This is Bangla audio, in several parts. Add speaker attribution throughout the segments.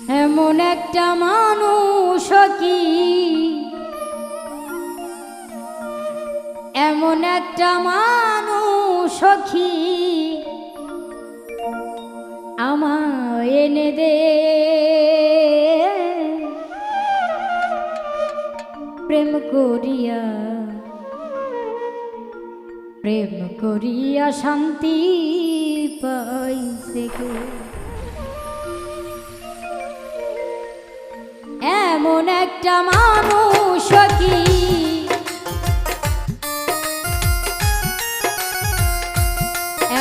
Speaker 1: এমন একটা মানুষ কি, এমন একটা মানুষ কি আমায় এনে দে, প্রেম করিয়া প্রেম করিয়া শান্তি পাইছে গে। এমন একটা মানুষ কি,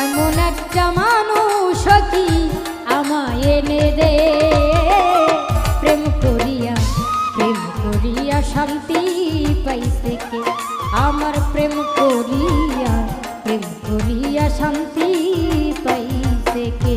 Speaker 1: এমন একটা মানুষ কি আমায় এনে দে, প্রেম করিয়া শান্তি পাইছে কে, আমার প্রেম করিয়া শান্তি পাইছে কে।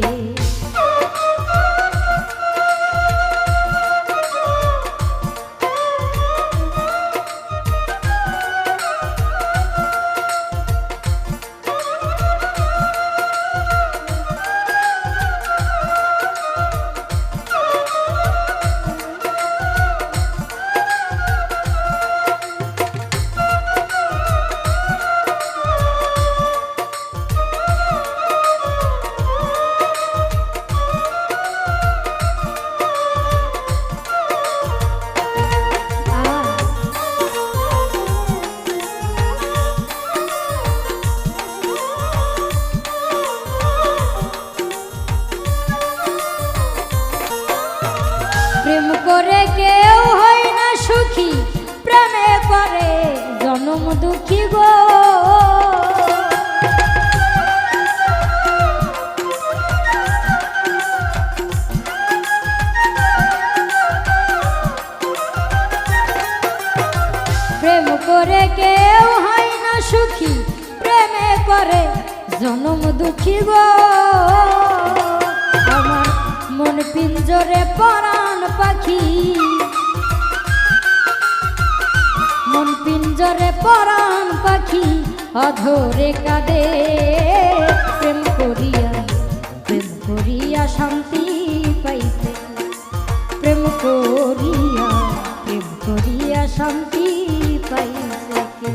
Speaker 1: প্রেম করে কেউ হয় না সুখী, প্রেমে করে জনম দুঃখী গো। প্রেম করে কেউ হয় না সুখী, প্রেমে করে জনম দুঃখী গো। আমার মন পিঞ্জরে পরাণ পাখি, মন পিঞ্জরে পরাণ পাখি অধরে কাঁদে, প্রেম করিয়া শান্তি পাইছে, প্রেম করিয়া শান্তি পাইছে কে।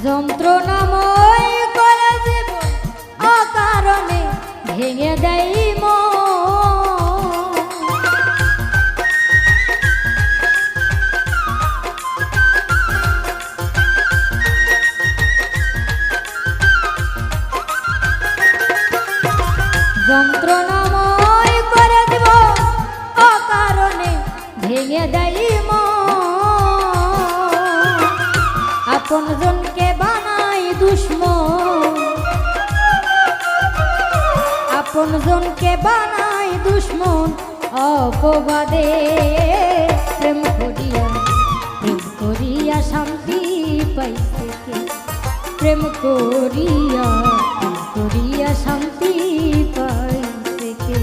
Speaker 1: যন্ত্রণাময় করে জীবন অকারণে ভেঙে দেয় মন, যন্ত্রণাময় করে জীবন অকারণে ভেঙে দেয় মন, আপনজনকে বানাই দুশ্মন, আপনজনকে বানাই দুশ্মন অপবাদে, প্রেম করিয়া শান্তি পাইছে কে, প্রেম করিয়া শান্তি পাইছে কে।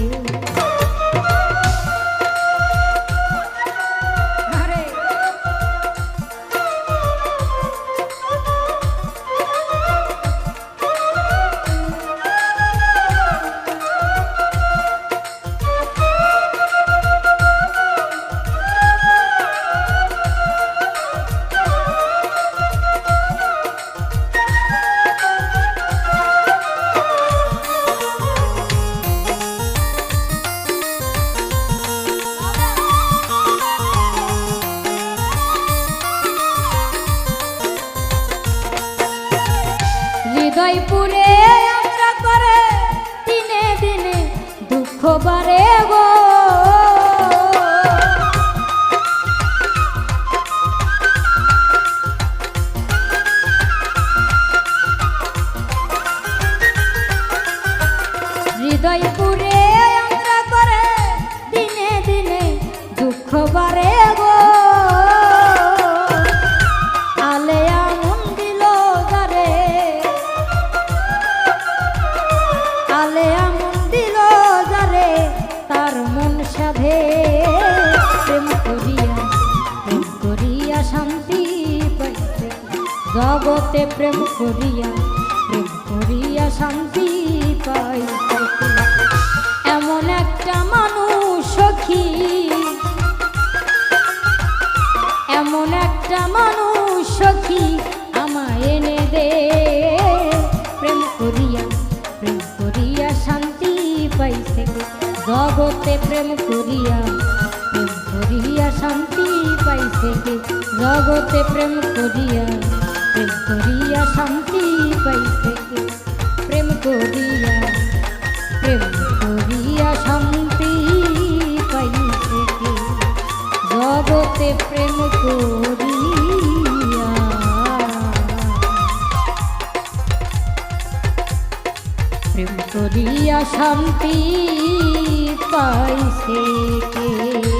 Speaker 1: হৃদয়পুরে আমরা করে দিনে দিনে দুঃখ বাড়ে গো, শান্তি পাইছে জগতে প্রেম করিয়া শান্তি পাইছে এমন একটা মানুষ সখী এমন একটা মানুষ সখী আমায় এনে দে প্রেম করিয়া শান্তি পাইছে জগতে প্রেম করিয়া শান্তি পাইছে জগতে প্রেম করিয়া শান্তি পাইছে প্রেম করিয়া শান্তি পাইছে জগতে প্রেম করিয়া শান্তি পাইছে কে